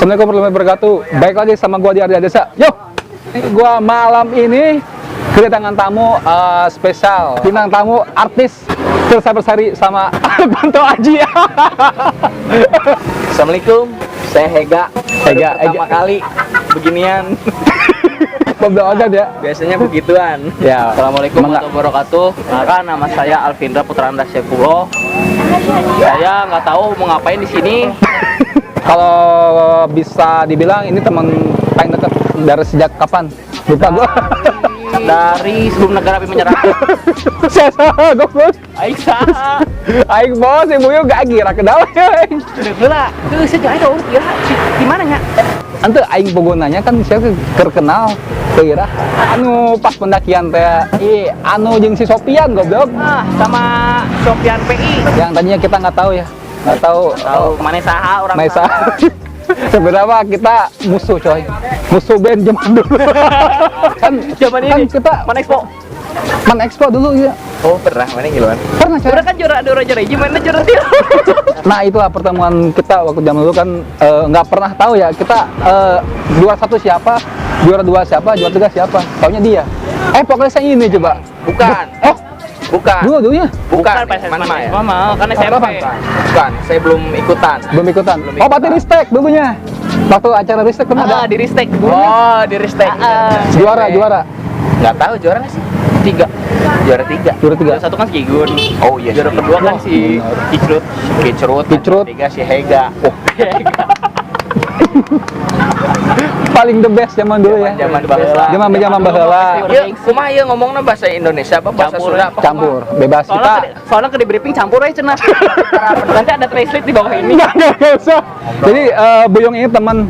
Assalamualaikum warahmatullahi wabarakatuh. Baik lagi sama gua di Arya Desa. Yo, gua malam ini kedatangan tamu spesial, bintang tamu artis Tirsa Bersari sama Banto Aji. Assalamualaikum, saya Hega. Pertama kali beginian. Bodoh aja ya. Biasanya begituan. Ya. Assalamualaikum warahmatullahi wabarakatuh. Nama saya Alvindra Putranda Sepulo. Saya nggak tahu mau ngapain di sini. Kalau bisa dibilang ini teman paling dekat dari sejak kapan? Lupa gua. Dari sebelum negara api menyerah. Saya goblok. Aing bos ibu yuk gak gira ke dalam. Udah gila. Tuh saya dong kira di mana nya? Ante aing pogonanya kan saya terkenal kira anu pas pendakian teh anu jeung si Sopian goblok. Sama Sopian PI. Yang tadinya kita nggak tahu ya. Nggak tahu mana saha orang saha. Sebenarnya kita musuh coy. Musuh band zaman dulu. kan zaman kan ini kita Man Expo dulu ya. Oh pernah, mana gimana? Pernah coy. Udah kan juara gimana juara dia? Nah itulah pertemuan kita waktu zaman dulu kan nggak pernah tahu ya kita juara satu siapa, juara dua siapa, juara tiga siapa. Taunya dia. Pokoknya saya ini coba. Bukan. Bukan. Dulunya. Bukan mana ya? Mama, kan SMP. Bukan, saya belum ikutan. Belum ikutan. Oh, berarti Ristek dulunya. Waktu acara Ristek pernah ada. Di Ristek. Oh, di Ristek. Juara. Nggak tahu juara nggak sih? Juara tiga. Juara satu kan si Igun. Oh iya. Juara kedua kan si Kicrut. Tiga si Hega. Oh, Hega. Paling the best zaman dulu ya. Zaman baheula. Ya, kumaha ieu ngomongna bahasa Indonesia apa bahasa Sunda apa? Campur, bebas kita. Soalnya ke di briefing campur aja cenah. Nanti ada translate di bawah ini. Enggak usah. Jadi Buyung ini teman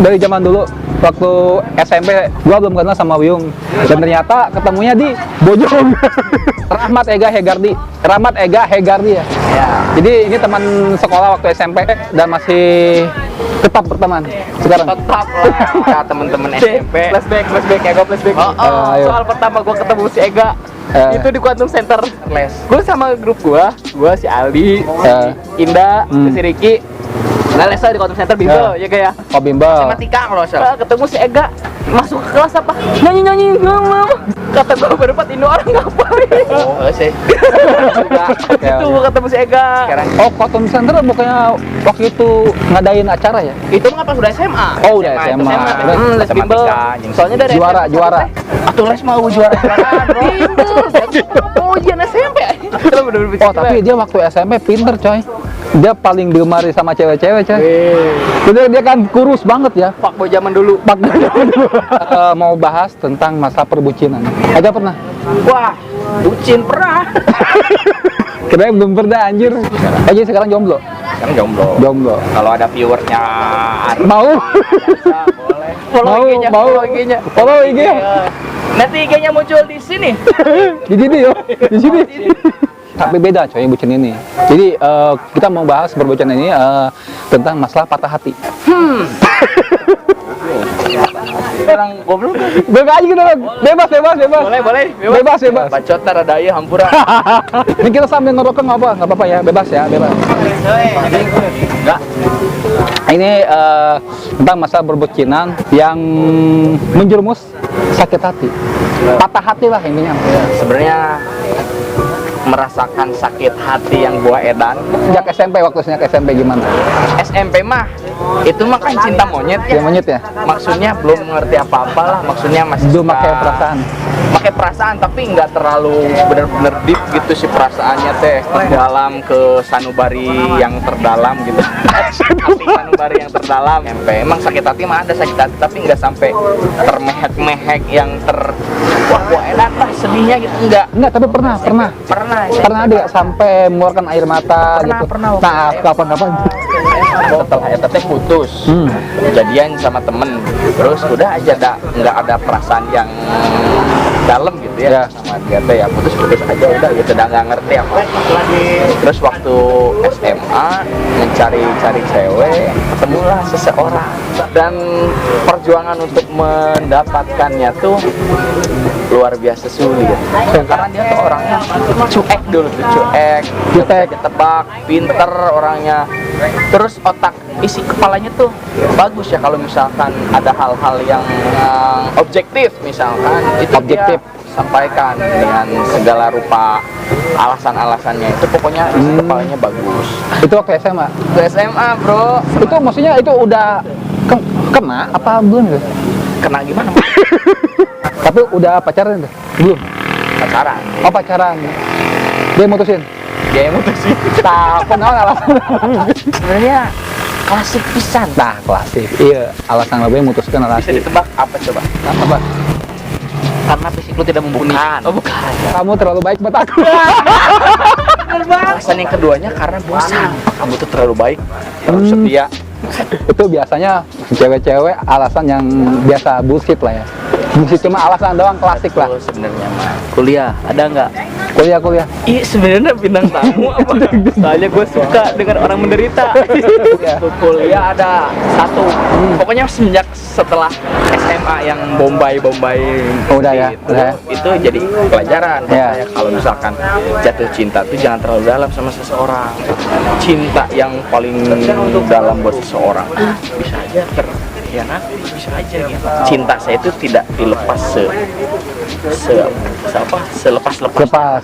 dari zaman dulu. Waktu SMP gua belum kenal sama Buyung dan ternyata ketemunya di Bojong. Rahmat Ega Hegardi ya. Jadi ini teman sekolah waktu SMP dan masih tetap berteman sekarang. Tetap lah teman-teman SMP. Flashback Ega. Soal pertama gua ketemu si Ega itu di Quantum Center les. Gua sama grup gua si Aldi, Indah, si Riki. Nah, les di Quantum Center bimbel ya kayak. Oh, bimbel. Matematika kalau salah. Ketemu si Ega masuk ke kelas apa? Nyanyi. Kata gua berempat ini orang ngapain? Oh, sih. Itu ketemu si Ega. Oh, Quantum Center bukannya waktu itu ngadain acara ya? Itu mah pas udah SMA. Oh, udah SMA. Les bimbel. Soalnya dari juara. Atuh les mau juara. Oh, ujian SMP. Oh, tapi dia waktu SMP pinter, coy. Dia paling digemari sama cewek-cewek, coy. Dia kan kurus banget ya. Fuckboy zaman dulu. Mau bahas tentang masa perbucinan. Ada pernah? Wah, bucin pernah. Kira belum pernah anjir. Aja sekarang jomblo. Sekarang jomblo. Kalau ada viewersnya mau? Boleh. Follow IG-nya. Follow IG-nya. Nanti IG-nya muncul di sini. Di sini yo. Di sini. Tapi beda coy bucin ini. Jadi kita mau bahas perbucinan ini tentang masalah patah hati. Orang goblok. Bebas aja kita. Bebas. Boleh. Bebas. Bacot tar ada ieu hampura. Ini kita sambil ngerokok enggak apa-apa ya, bebas. Enggak. Ini tentang masalah perbucinan yang menjerumus sakit hati. Patah hati lah intinya. Sebenarnya merasakan sakit hati yang gua edan sejak SMP, waktu SMP gimana? SMP mah itu mah kan cinta monyet ya? Maksudnya belum mengerti apa-apa lah, maksudnya masih belum pakai perasaan tapi nggak terlalu bener-bener deep gitu sih perasaannya teh dalam ke sanubari yang terdalam gitu. Hati sanubari yang terdalam. SMP emang sakit hati mah ada sakit hati tapi nggak sampai termehek-mehek yang wah gua edan lah sedihnya gitu enggak tapi pernah ada sampai mengeluarkan air mata gitu. Nah, kapan-kapan setelah itu teh putus kejadian sama temen terus udah aja nggak ada perasaan yang dalam gitu ya sama dia teh ya putus aja udah gitu udah nggak ngerti apa terus waktu SMA mencari cewek ketemulah seseorang dan perjuangan untuk mendapatkannya tuh luar biasa sulit. Karena dia tuh orangnya cuek dulu tuh, cuek, tebak, pinter orangnya. Terus otak isi kepalanya tuh bagus ya kalau misalkan ada hal-hal yang objektif misalkan itu objektif sampaikan dengan segala rupa alasan-alasannya itu pokoknya isi kepalanya bagus. Itu waktu SMA? Ke SMA bro. Itu maksudnya itu udah kena apa belum tuh? Kena gimana? Tapi udah pacaran tuh? Belum? Pacaran. Oh pacaran. Dia mutusin? Dia yang mutusin. Tak, kenal alasan. Sebenarnya klasik pisan. Nah klasik. Iya, alasan lebih mutuskan Bisa alasan. ditebak apa coba? Apa? Karena fisik lu tidak mumpuni. Oh bukan. Kamu terlalu baik buat aku. Alasan yang keduanya karena bosan. Kamu tuh terlalu baik, terlalu setia. Itu biasanya cewek-cewek alasan yang biasa bullshit lah ya. Bullshit cuma alasan doang, klasik lah. Betul sebenarnya mah. Kuliah ada nggak? Kuliah. Iya sebenarnya bintang tamu apa? Soalnya gue suka dengan orang menderita. Kuliah ada satu. Pokoknya semenjak setelah SMA yang Bombay Udah ya, udah ya. itu jadi pelajaran buat Ya. saya kalau misalkan jatuh cinta tuh jangan terlalu dalam sama seseorang. Cinta yang paling dalam buat seseorang bisa aja terhianati, bisa aja gitu. Cinta saya itu tidak dilepas selepas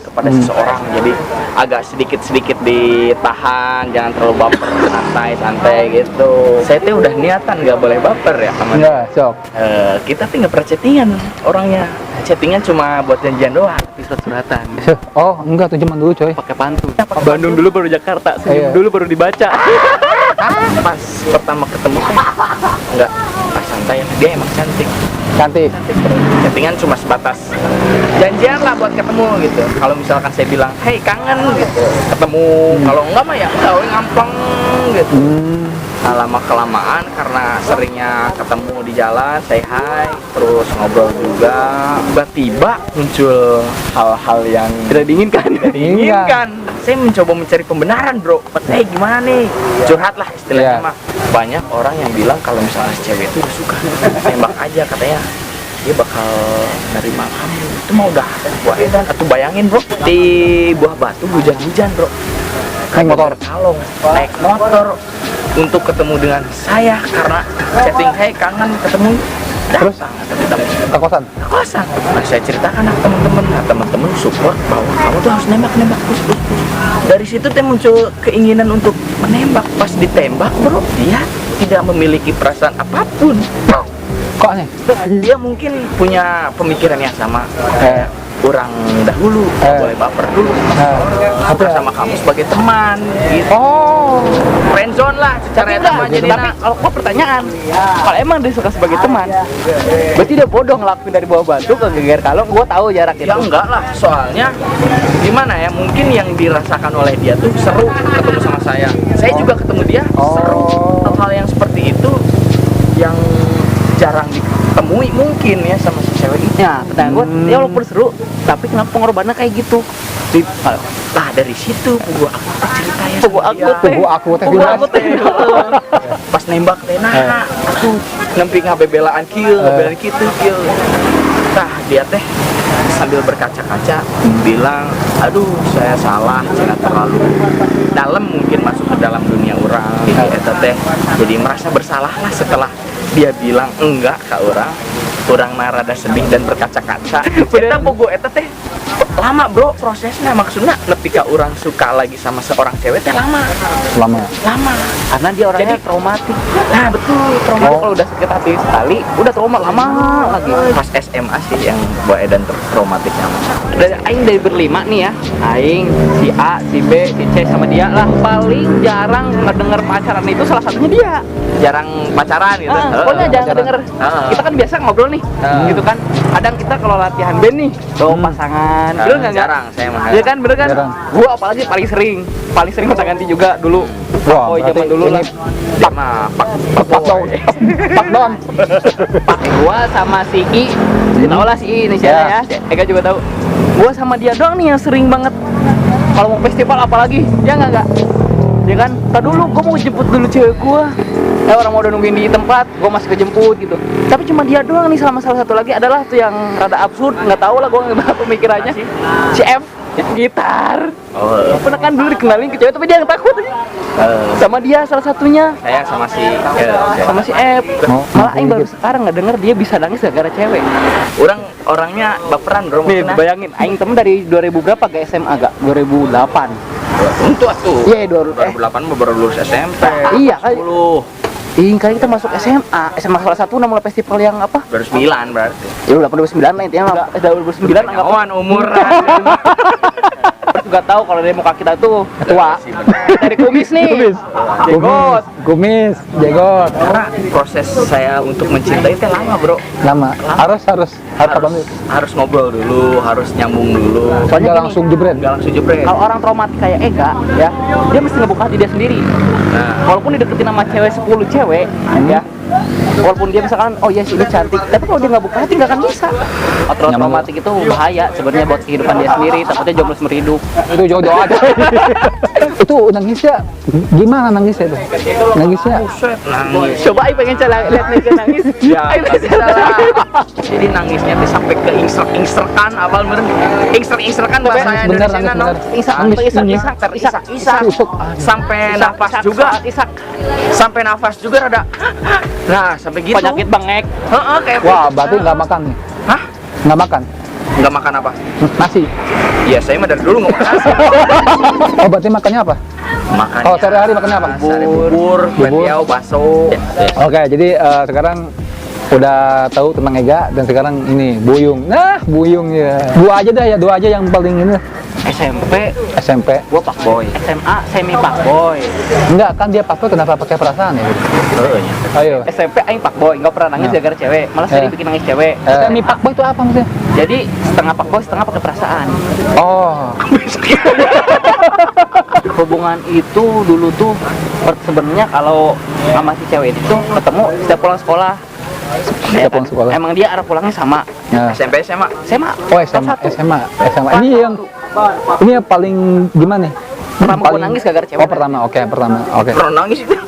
kepada seseorang, jadi agak sedikit ditahan, jangan terlalu baper, santai gitu. Saya tuh udah niatan nggak boleh baper ya sama dia. Enggak, sok. Kita tuh nggak pernah chattingan orangnya, chattingan cuma buat janjian doang, tapi surat-suratan Oh, enggak tuh zaman dulu coy. pakai pantun. Bandung dulu baru Jakarta, senyum Iya. dulu baru dibaca. Pas pertama ketemu nggak pas santai, dia emang cantik. Cantik. Chattingan cuma sebatas janjian lah buat ketemu gitu. Kalau misalkan saya bilang, hey kangen gitu, ketemu. Kalau enggak mah ya udah ngampang gitu. Nah, lama kelamaan karena seringnya ketemu di jalan, say hi, terus ngobrol juga, tiba-tiba muncul hal-hal yang Tidak diinginkan. diinginkan. Saya mencoba mencari pembenaran bro. Gimana nih? Curhat lah istilahnya Iya. mah. Banyak orang yang bilang kalau misalnya cewek itu udah suka, tembak aja katanya. Dia bakal nerima kamu. Itu mah udah buah edan. Atau bayangin bro, di Buah Batu hujan-hujan bro. Naik motor. Kalong, naik motor untuk ketemu dengan saya karena chatting, hey kangen ketemu. Terus? Datang. Kekosan. Kosan. Nah, saya ceritakan ke teman-teman. Nah, teman-teman support bahwa kamu tuh harus nembak terus. Dari situ teh muncul keinginan untuk menembak. Pas ditembak, bro, dia tidak memiliki perasaan apapun. Kok aneh? Dia mungkin punya pemikiran yang sama. Kurang dahulu, boleh baper dulu. Aku sama kamu sebagai teman, gitu. Oh. Friendzone lah, secara Tapi jadi kalau gua pertanyaan, kalau emang dia suka sebagai teman, berarti dia bodoh ngelakuin dari Bawah Batu ke Geger Kalong. Gua tahu jarak itu. ya enggak lah, soalnya gimana ya, mungkin yang dirasakan oleh dia tuh seru ketemu sama saya juga ketemu dia seru. Hal-hal yang seperti itu yang jarang ditemui mungkin ya sama si cewek ini. Ya, pertanyaan gua, ya walaupun seru, tapi kenapa pengorbanannya kayak gitu? Lah dari situ pugu aku teh cerita ya Pugu sama aku dia. teh. Pugu aku teh. Pas nembak teh nah aku nempi ngabebelaan kieu ngabebelaan kitu kieu. Tah dia teh sambil berkaca-kaca bilang, aduh saya salah, jangan terlalu dalam mungkin masuk ke dalam dunia orang. Eta teh jadi merasa bersalah lah setelah dia bilang enggak ke orang rada sedih dan berkaca-kaca. Kita pugu eta teh lama bro prosesnya, maksudnya ketika orang suka lagi sama seorang cewek teh lama Karena dia orangnya Jadi- traumatik. nah betul trauma. Kalau udah sakit hati sekali, udah trauma lama lagi. Pas SMA sih yang buat edan traumatiknya. Dari berlima nih ya, Aing, si A, si B, si C sama dia lah. Paling jarang ngedenger pacaran itu salah satunya dia. Jarang pacaran gitu. Pokoknya jarang pacaran. denger. Kita kan biasa ngobrol nih, gitu kan. Kadang kita kalau latihan band nih, tuh pasangan, bener nggak? Jarang saya mah. Iya kan, bener kan? Jarang. Gua apalagi paling sering kontak ganti juga dulu. Wah, Oh, zaman berarti dulu lah. Sama Pak Don. Pak Don. Gua sama si I, tau lah si I ini siapa ya? Eka juga tahu. Gua sama dia doang nih yang sering banget. Kalau mau festival apalagi, ya nggak? Ya kan? Tadi dulu gua mau jemput dulu cewek gua. orang mau udah nungguin di tempat, gue masih kejemput gitu. Tapi cuma dia doang nih, sama salah satu lagi adalah tuh yang rada absurd, nggak tahu lah gue nggak pemikirannya. Si F gitar. Pernah kan dulu dikenalin ke cewek tapi dia yang takut. Sama dia salah satunya. Saya sama si Sama si F. Malah aing baru sekarang nggak denger dia bisa nangis gara-gara cewek. orangnya baperan bro. Nih bayangin, aing temen dari 2000 berapa ke SMA gak? 2008. Untuk atuh. Iya, 2008 baru lulus SMP. Iya kali. 10. Kali kita masuk SMA kelas 1 mulai festival yang apa? 2009 berarti. Ya udah 2009 lah intinya. 2009 anggap Umur. juga tahu kalau dari muka kita tuh tua. Dari kumis nih. Jenggot. Kumis, jenggot. Karena proses saya untuk mencintai itu lama bro. Lama. Harus apa nih? Harus ngobrol dulu, harus nyambung dulu. Soalnya Nggak gini, langsung jebret. Nggak langsung jebret. kalau orang traumatik kayak Ega ya, dia mesti ngebuka hati dia sendiri. Nah, Walaupun dideketin sama cewek 10 cewek ya, walaupun dia misalkan oh yes ini cantik, tapi kalau dia nggak buka hati nggak akan bisa. Traumatik itu bahaya sebenarnya buat kehidupan dia sendiri, takutnya jomblo seumur hidup. Itu jodoh aja. Itu nangisnya gimana nangisnya itu? Nangisnya nangis. Coba Aing pengen lihat Ega nangis. Ya, Aing nggak bisa bisa lah. Jadi nangisnya tuh sampai ke ingser-ingserkan awal meren. Ingser-ingserkan bahasa nangis Indonesia bener, no. Isak, Isak, Usuk. sampai nafas juga. Sampai nafas juga rada. Nah, sampai gitu. Penyakit bangek. Heeh, kayak Wah, berarti nggak makan nih? Hah? Nggak makan? Nggak makan apa? Nasi? Iya, saya mah dari dulu nggak makan nasi. Oh, berarti makannya apa? Makan. Oh, sehari-hari makannya apa? Bubur, bentiau, bakso. Oke, jadi sekarang udah tahu tentang Ega dan sekarang ini Buyung. Nah, Buyung ya. Dua aja dah ya, dua aja yang paling ini. SMP. Gua fuckboy. SMA semi fuckboy. Enggak, kan dia fuckboy kenapa pakai perasaan ya? Ayo. SMP aing fuckboy, enggak pernah nangis gara-gara cewek. Malah sering bikin nangis cewek. Semi fuckboy itu apa maksudnya? Jadi setengah fuckboy, setengah pakai perasaan. Oh. Hubungan itu dulu tuh sebenarnya kalau sama si cewek itu ketemu setiap pulang sekolah. Setiap pulang sekolah. Emang dia arah pulangnya sama. Nah. SMP SMA. SMA. Oh, SMA. Ini yang paling gimana nih? Pertama gua nangis gara-gara cewek. Oh, pertama. Oke. Pernah nangis itu.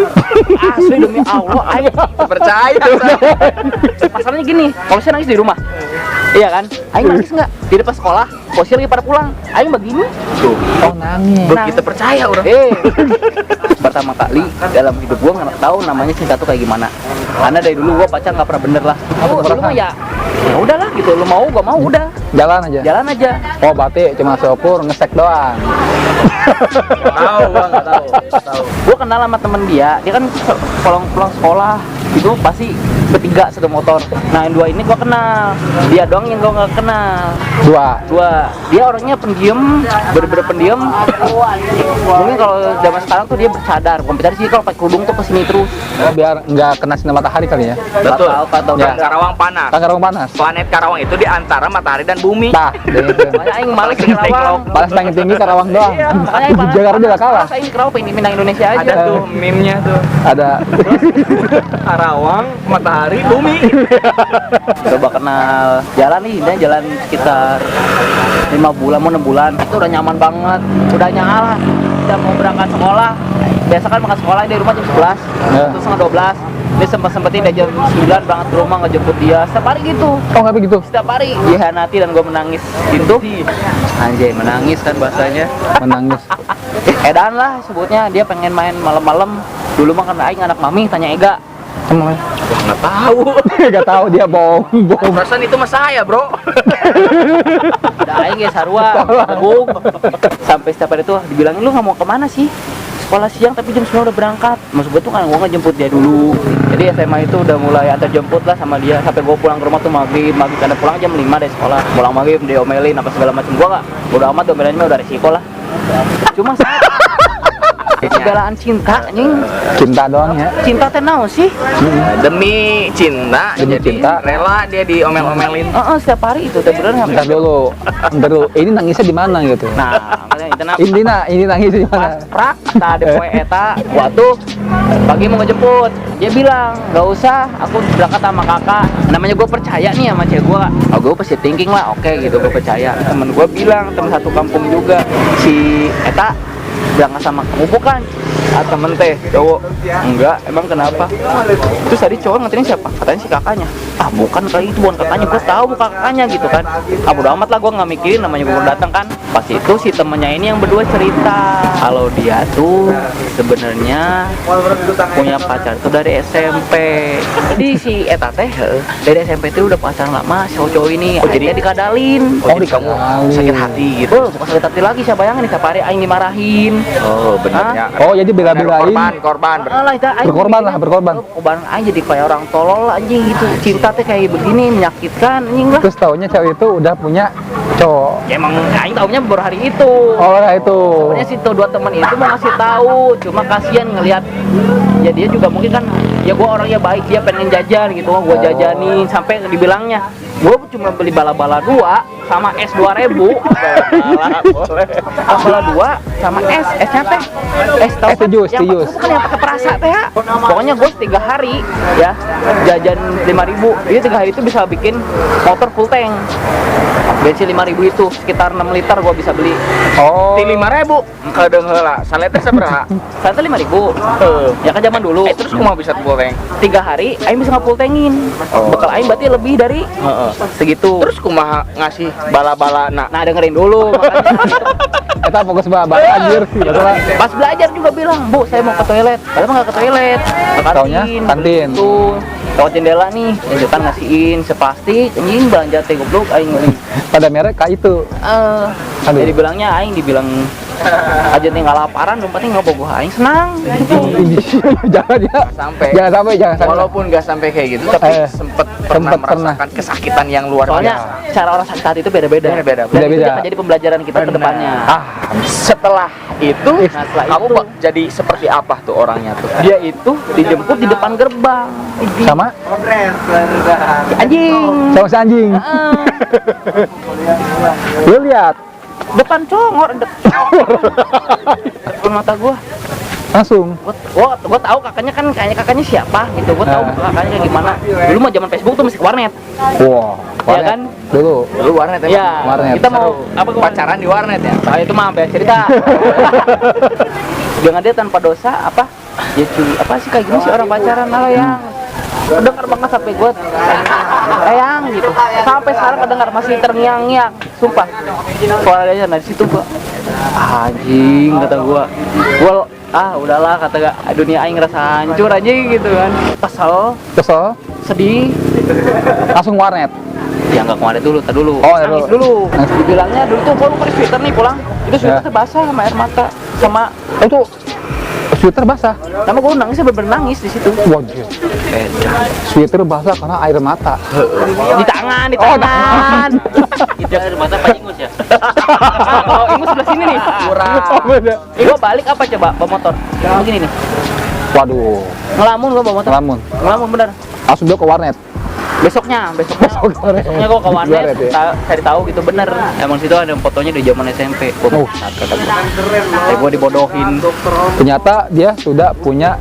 Asli demi Allah, aing Percaya. masalahnya gini, kalau saya nangis di rumah, iya kan? Aing nangis nggak? Di depan sekolah, posisi lagi pada pulang, aing begini. Tuh. Oh, nangis. Bro, kita percaya orang. Pertama kali dalam hidup gua nggak tahu namanya cinta tuh kayak gimana. Karena dari dulu gua pacar nggak pernah bener lah. Dulu mah ya udahlah gitu, lu mau gak mau udah. Jalan aja. Oh, berarti cuma sopur ngesek doang. Nggak tahu. Gua kenal sama temen dia kan pulang sekolah itu pasti bertiga satu motor. Nah yang dua ini gua kenal, dia doang yang gua nggak kenal. Dua. Dia orangnya pendiam, bener-bener pendiam. Mungkin kalau zaman sekarang tuh dia bercadar. Komputer sih kalau pakai kerudung tuh kesini terus. Oh, biar nggak kena sinar matahari kali ya. Betul. Atau Ya. Karawang panas. Karawang panas. Planet Karawang itu di antara matahari dan bumi. Nah, makanya aing males ke Karawang. panas paling tinggi Karawang doang. Iya, makanya aing panas. Jakarta udah kalah. Aing Karawang pengen pindah Indonesia aja. Ada tuh meme-nya tuh. Ada. Karawang, matahari, bumi. Coba kenal jalan nih, dan jalan sekitar 5 bulan mau 6 bulan itu udah nyaman banget, udah nyala. Kita mau berangkat sekolah, biasa kan berangkat sekolah dari rumah jam 11, terus setengah 12. Dia sempetin dia jam 9 berangkat ke rumah ngejemput dia setiap hari gitu. Oh, nggak begitu. Setiap hari dihianati dan gue menangis gitu. Anjay, menangis kan bahasanya. Menangis. Edan lah sebutnya, dia pengen main malam-malam. Dulu mah kan aing anak mami, tanya Ega. Emang Nggak tahu. nggak tahu dia bohong. Perasaan itu mah saya bro. Udah aing ya sarua, bung. Sampai setiap hari tuh dibilangin lu nggak mau kemana sih? Sekolah siang tapi jam 9 udah berangkat. Maksud gue tuh kan gue ngejemput dia dulu. Jadi SMA itu udah mulai antar jemput lah sama dia. Sampai gue pulang ke rumah tuh maghrib karena pulang jam 5 dari sekolah. Pulang maghrib diomelin apa segala macam. Gue nggak udah amat diomelinnya udah resiko lah. Cuma saat kegalaan cinta anjing. Cinta doang ya. Cinta teh naon sih? Demi cinta, Demi jadi cinta. rela dia diomel-omelin. Setiap hari itu teh beneran. Bentar dulu. Ini nangisnya di mana gitu? Nah, makanya itu Ini nangis di pas mana? prak tak ada poe eta waktu pagi mau ngejemput, dia bilang nggak usah, aku berangkat sama kakak. Namanya gue percaya nih sama cewek gue, gue pasti thinking lah, oke gitu, gue percaya. Temen gue bilang, temen satu kampung juga, si eta berangkat sama kamu bukan? Temen teh cowok. Enggak, emang kenapa? Terus tadi cowok nganterin siapa? Katanya si kakaknya. Bukan kali itu, bukan kakaknya. Gue tahu bukan kakaknya gitu kan. Bodo amat lah, gue nggak mikirin, namanya gue datang kan. Pas itu si temennya ini yang berdua cerita kalau dia tuh sebenarnya punya pacar tuh dari SMP. Jadi si Eta teh dari SMP tuh udah pacaran lama cowok ini. Jadi dikadalin. Jadi kamu sakit hati gitu. Bukan sakit hati lagi, saya bayangin nih, tiap hari aing dimarahin. Oh benernya. Oh jadi bela-belain. Korban. Berkorban. Korban aja jadi kayak orang tolol anjing gitu. Cinta teh kayak begini menyakitkan anjing lah. Terus taunya cewek itu udah punya cowok. Ya emang aing taunya baru hari itu. Oh lah itu. Pokoknya si dua teman itu mau ngasih tahu, cuma kasihan ngelihat ya dia juga mungkin kan ya gua orangnya baik, dia pengen jajan gitu, gua jajanin sampai dibilangnya gua cuma beli bala-bala 2 sama es 2.000. Bala 2 sama esnya teh es tahu kan? jus. Bukan yang pakai perasa teh ya. Pokoknya gua 3 hari ya jajan 5.000. Jadi 3 hari itu bisa bikin motor full tank. Bensin 5.000 itu sekitar 6 liter gua bisa beli. Oh. Ti 5.000. Kadang heula. Salete sabaraha? Salete 5.000. Ya kan zaman dulu. Terus kumaha bisa full tank? 3 hari aing bisa nge-full tankin. Bekal aing berarti lebih dari segitu. Terus kumaha ngasih bala-bala Nah dengerin dulu makanya. Kita fokus bala anjir sih. Pas belajar juga bilang, "Bu, saya mau ke toilet." Padahal mah nggak ke toilet. Ke Taunya kantin. Tuh, lewat jendela nih, tunjukkan ngasihin seplastik, anjing belanja teh goblok aing. Pada merek kayak itu. Aduh. Jadi bilangnya aing dibilang aja nih nggak laparan, dompetnya nggak bogoh aing senang. Jangan sampai. Walaupun nggak sampai kayak gitu, tapi sempet pernah merasakan kesakitan yang luar biasa. Soalnya cara orang sakit hati itu beda-beda. Dan itu akan jadi pembelajaran kita ke depannya. Setelah itu, kamu jadi seperti apa tuh orangnya tuh? Dia itu dijemput di depan gerbang. Sama Anjing. sama si anjing. Lu lihat Depan congor, depan mata gua. langsung. Gua tahu kakaknya kan, kayaknya kakaknya siapa gitu. Gua tahu kakaknya kayak gimana. Dulu mah zaman Facebook tuh mesti ke warnet. Wow. Ya kan? Dulu. Warnet emang? Iya. Warnet. Kita mau apa Pacaran di warnet ya? itu mah sampai cerita. Dengan dia tanpa dosa apa? Ya apa sih kayak gini sih orang pacaran malah yang kedengar banget sampai gue sayang gitu. Sampai sekarang kedengar masih terngiang-ngiang, sumpah. Suaranya dari situ gua anjing kata gua udahlah kata gak, dunia aing ngerasa hancur anjing gitu kan. Kesel, sedih, langsung warnet. ya nggak kemarin dulu, nangis dulu. dulu. Dibilangnya dulu tuh lu pakai sweater nih pulang, itu sweater basah sama air mata sama itu sweater basah. sama gue nangisnya bener-bener nangis di situ. Waduh. Sweater basah karena air mata. Di tangan. Itu air mata apa ingus ya? Kalau ingus sebelah sini nih. Kurang. Ini gue balik apa coba bawa motor? Begini nih. Waduh. Ngelamun gue bawa motor. Ngelamun bener. Langsung dia ke warnet. Besoknya gue ke warnet cari tahu gitu bener. Emang situ ada fotonya di zaman SMP. Kayak gue dibodohin. Ternyata dia sudah punya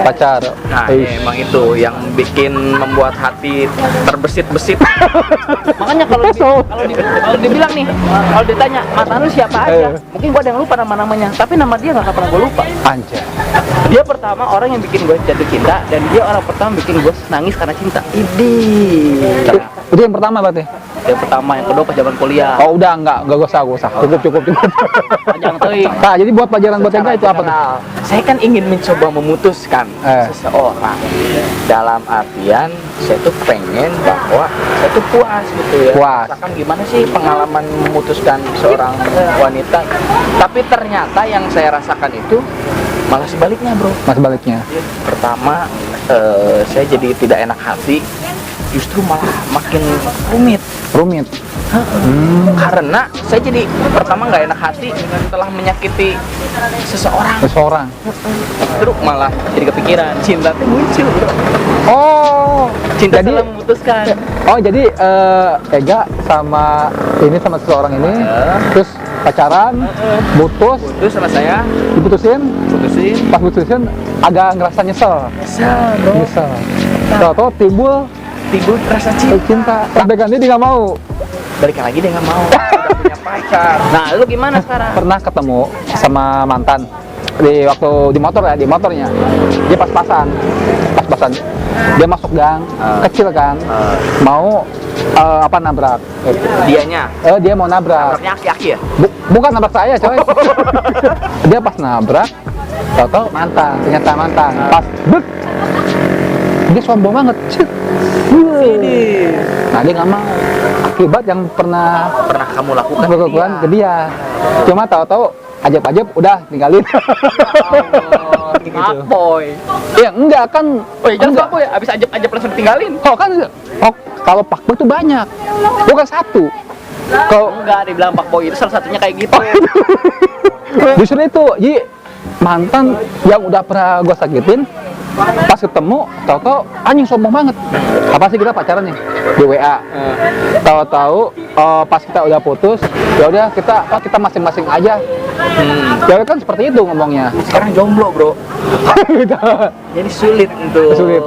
pacar. Nah, emang itu yang bikin membuat hati terbesit-besit. Makanya kalau dibilang nih, kalau ditanya mantan lu siapa aja, mungkin gue ada yang lupa nama-namanya, tapi nama dia nggak pernah gue lupa. Anjay. Dia pertama orang yang bikin gue jatuh cinta, dan dia orang pertama bikin gue nangis karena cinta. Itu yang pertama berarti? Yang pertama, yang kedua pas zaman kuliah. Oh udah enggak usah. Cukup. Jangan teuing. Nah, jadi buat pelajaran buat Ega itu apa tuh? Saya kan ingin mencoba memutuskan seseorang. Dalam artian saya tuh pengen bahwa saya tuh puas gitu ya. Misalkan gimana sih pengalaman memutuskan seorang wanita. Tapi ternyata yang saya rasakan itu malah sebaliknya, bro. Pertama, saya jadi tidak enak hati. Justru malah makin rumit. Karena saya jadi pertama nggak enak hati setelah menyakiti seseorang. Terus malah jadi kepikiran cinta itu muncul, bro. Oh, Cinta jadi setelah memutuskan. Oh, jadi Ega sama seseorang ini terus pacaran, Terus sama saya diputusin. Pas putusin agak ngerasa nyesel. Tahu timbul rasa cinta. Tapi kan dia nggak mau. Balik lagi dia nggak mau. Udah punya pacar. Nah, lu gimana sekarang? Pernah ketemu sama mantan. di waktu di motor ya, di motornya dia pas-pasan dia masuk gang kecil kan, mau nabrak gitu. Dianya Dia mau nabrak. nabraknya aki-aki ya? Bukan nabrak saya coy. Dia pas nabrak, tahu-tahu ternyata mantan. Pas bek, dia sombong banget. Cik. Nah dia nggak mau. Akibat yang pernah kamu lakukan ke dia. Cuma tahu-tahu ajab-ajab udah tinggalin. Gitu. Boy. Ya enggak kan. Oh ya jangan boy, abis ajab-ajab langsung ditinggalin. Kalau Pak Boy itu banyak, bukan satu. Kalau Enggak, dibilang Pak Boy itu salah satunya kayak gitu. justru itu, jadi mantan yang udah pernah gue sakitin, pas ketemu, tahu-tahu anjing sombong banget. Apa sih kita pacaran nih di WA? Tahu-tahu pas kita udah putus, ya udah kita masing-masing aja. Cewek kan seperti itu ngomongnya. Sekarang jomblo bro. Gitu. Jadi sulit untuk Sulit.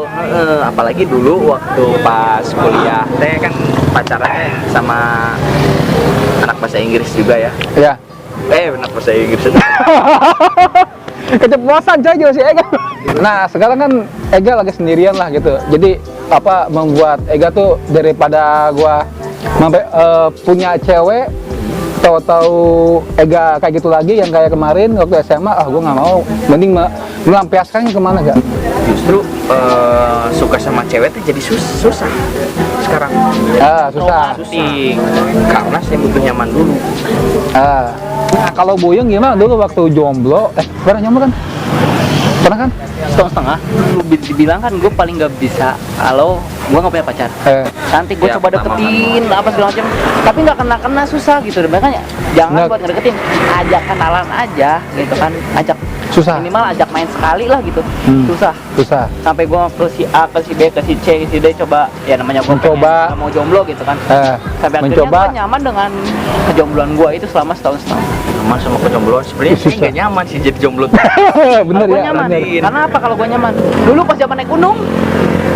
apalagi dulu waktu pas kuliah teh kan pacarannya sama anak bahasa Inggris juga ya. Ya. Anak bahasa Inggris. Keceplosan coy juga si Ega. Nah sekarang kan Ega lagi sendirian lah gitu. Jadi membuat Ega tuh daripada gua punya cewek, tahu-tahu Ega kayak gitu lagi yang kayak kemarin waktu SMA, gua nggak mau. Mending melampiaskannya kemana gak? Justru suka sama cewek tuh jadi susah sekarang. Susah. Romantis. Karena saya butuh nyaman dulu. Nah kalau Buyung gimana dulu waktu jomblo? Pernah jomblo kan? Pernah kan? Setengah-setengah. Lu dibilang kan gue paling nggak bisa kalau gue nggak punya pacar. Nanti gue Ya, coba deketin apa segala macam, tapi nggak kena susah gitu. Makanya jangan buat ngedeketin, ajak kenalan aja gitu kan, ajak Susah. minimal ajak main sekali lah gitu. Susah. Sampai gue ke si A, ke si B, ke si C, ke si D, coba ya namanya gue Mencoba. mau jomblo gitu kan. Sampai akhirnya Mencoba. gue nyaman dengan kejombloan gue itu selama setahun. Nyaman sama kejombloan sebenarnya saya nggak nyaman sih jadi jomblo. Bener Gue ya. nyaman. Bener. Karena apa kalau gue nyaman? Dulu pas zaman naik gunung,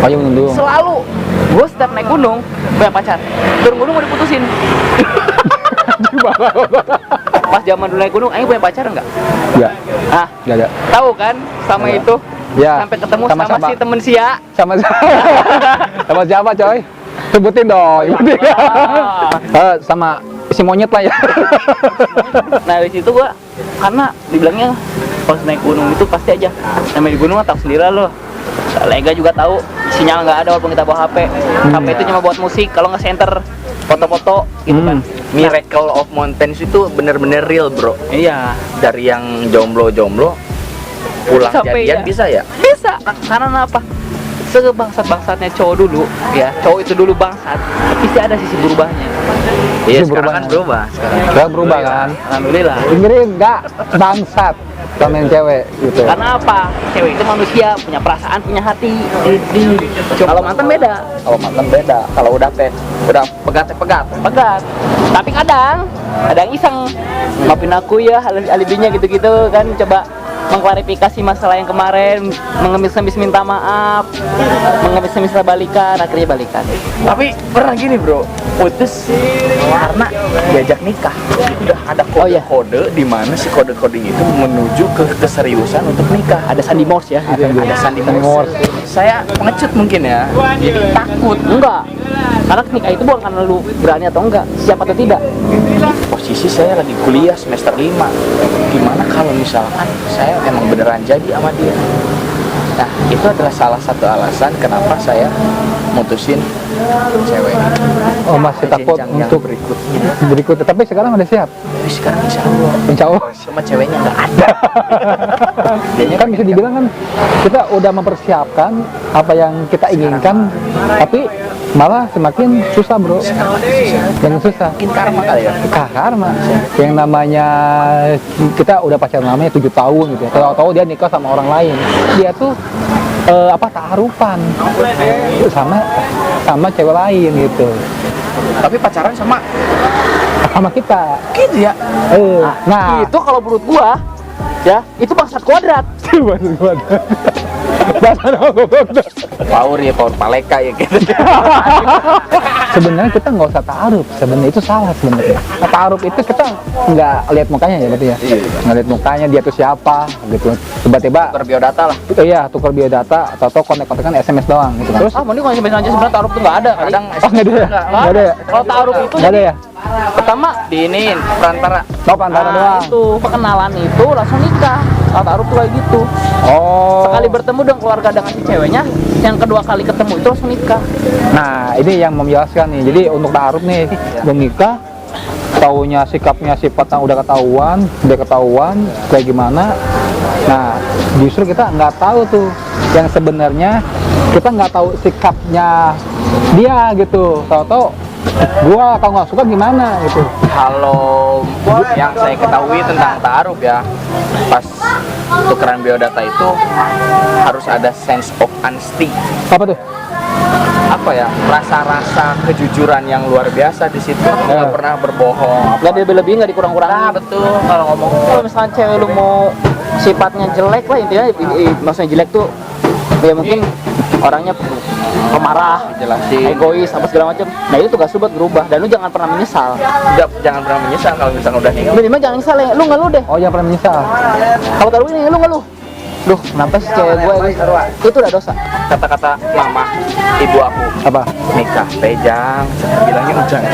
Payung dulu. selalu gue setiap naik gunung punya pacar. Turun gunung mau diputusin. Pas zaman dulu naik gunung, Aing punya pacar enggak? Enggak. Ah, Enggak ada. tahu kan sama Iya. itu? Ya. Sampai ketemu sama Sama-sama. si temen Sia. Sama sama siapa coy? Sebutin dong. Sama si monyet lah ya. Nah dari situ gua karena dibilangnya pas naik gunung itu pasti aja namanya di gunung tahu sendiri lo. Lega juga tahu sinyal nggak ada walaupun kita bawa HP. HP itu cuma buat musik, kalau nggak center foto-foto gitu kan. Miracle of Mountains itu bener-bener real bro. Iya. Dari yang jomblo pulang Sampai jadian ya. bisa ya? Bisa. Karena apa? Sebangsat-bangsatnya cowok dulu, ya cowok itu dulu bangsat, pasti ada sisi berubahnya. Iya Sisi sekarang kan berubahnya. berubah. Udah berubah kan? Alhamdulillah. Dengerin enggak bangsat komen cewek gitu. Karena apa? Cewek itu manusia, punya perasaan, punya hati. Kalau mantan beda. Kalau mantan beda. Kalau udah pegat. Pegat. Tapi kadang ada yang iseng, maafin aku ya, alibinya gitu-gitu kan, coba mengklarifikasi masalah yang kemarin, mengemis-ngemis minta maaf, mengemis-ngemis balikan, akhirnya balikan. Tapi pernah gini bro, putus karena diajak nikah. Udah ada kode-kode di mana si kode-kode itu menuju ke keseriusan untuk nikah. Ada Sandy Morse ya, gitu. Ada Sandy Morse. Saya pengecut mungkin ya, jadi takut. Enggak, karena nikah itu bukan karena lu berani atau enggak, siap atau tidak. Posisi saya lagi kuliah semester 5. Gimana kalau misalkan saya emang beneran jadi sama dia? Nah, itu adalah salah satu alasan kenapa saya mutusin cewek. Oh masih takut Jenjang yang untuk berikutnya. Tapi sekarang udah siap. Tapi sekarang insya Allah Insya Allah. cuma ceweknya nggak ada. Dianya Kan bisa dibilang kan kita udah mempersiapkan apa yang kita inginkan, tapi malah semakin susah bro. Yang susah. mungkin karma kali ya. Karma. Yang namanya kita udah pacaran namanya 7 tahun gitu. Tahu-tahu dia nikah sama orang lain. Dia tuh taruhan sama cewek lain gitu. Tapi pacaran sama Sama kita. gitu ya. Nah, Itu kalau menurut gua, ya itu bangsat kuadrat. Bahasa goblok. Power ya, power paleka ya gitu. Sebenarnya kita nggak usah ta'aruf, sebenarnya itu salah sebenarnya. Nah, ta'aruf itu kita nggak lihat mukanya ya berarti ya, nggak lihat mukanya dia tuh siapa gitu. Tiba-tiba Tukar biodata lah. itu ya tukar biodata atau kontak-kontakan SMS doang gitu kan. Terus Mending kalau SMS aja sebenarnya taruh tuh nggak ada. Kadang oh nggak ada ya, nggak ada ya, kalau taruh itu nggak ada ya. pertama diinin perantara. Oh antara doang. Itu perkenalan itu langsung nikah. Kalau taruh tuh kayak gitu. Oh. Sekali bertemu dengan keluarga dengan si ceweknya, yang kedua kali ketemu itu langsung nikah. Nah ini yang menjelaskan nih. Jadi untuk ta'aruf nih, belum nikah, taunya sikapnya sifatnya udah ketahuan kayak gimana. Nah justru kita nggak tahu tuh yang sebenarnya, kita nggak tahu sikapnya dia gitu. Tahu-tahu gua kalau nggak suka gimana gitu. Kalau yang saya ketahui tentang ta'aruf ya, pas tukeran biodata itu harus ada sense of honesty. Apa tuh? Apa ya, rasa-rasa kejujuran yang luar biasa di situ. Nggak pernah berbohong. Nggak dilebih-lebihin, nggak dikurang-kurangin. Nah betul, kalau ngomong Kalau misalkan cewek lu mau sifatnya jelek lah, intinya maksudnya jelek tuh ya mungkin orangnya pemarah, dijelasin. egois, apa segala macam. Nah itu tugas lu buat berubah, dan lu jangan pernah menyesal. Jangan pernah menyesal kalau misalnya udah nikah. Minimal jangan nyesal ya, lu ngeluh deh. Oh jangan pernah menyesal. Kalau taruh ini lu ngeluh. Duh, kenapa sih cewek gue egois? Itu udah dosa. Kata-kata mama ibu aku, Apa? nikah teh jang, bilangnya ujang.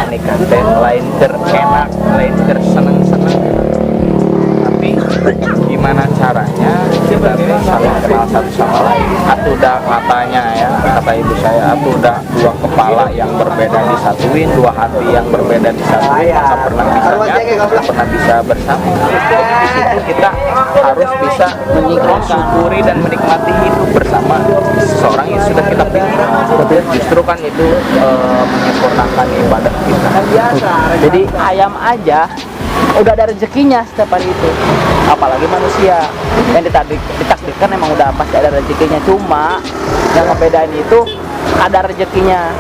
Nikah teh lain enak, lain seneng-seneng. Tapi gimana caranya kita teh saling kenal satu sama lain. Atuh udah katanya ya, kata ibu saya, atuh udah dua kepala yang berbeda disatuin, dua hati yang berbeda disatuin, tak pernah bisa nyatu, tak pernah bisa bersama. Jadi di situ kita harus bisa mensyukuri dan menikmati hidup bersama seseorang yang sudah kita pilih. Justru kan itu menyempurnakan ibadah kita. Jadi ayam aja udah ada rezekinya setiap hari itu, apalagi manusia yang ditakdirkan emang udah pasti ada rezekinya. Cuma yang ngebedain itu ada rezekinya.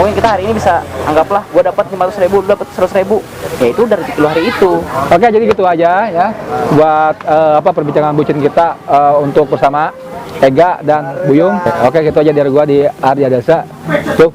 Mungkin kita hari ini bisa anggaplah gue dapat 500.000, lu dapat 100.000, ya itu udah rezeki lu hari itu. Oke, jadi gitu aja ya buat perbincangan bucin kita untuk bersama Ega dan Buyung. Oke, gitu aja dari gua di Arya Dasa. Tuh.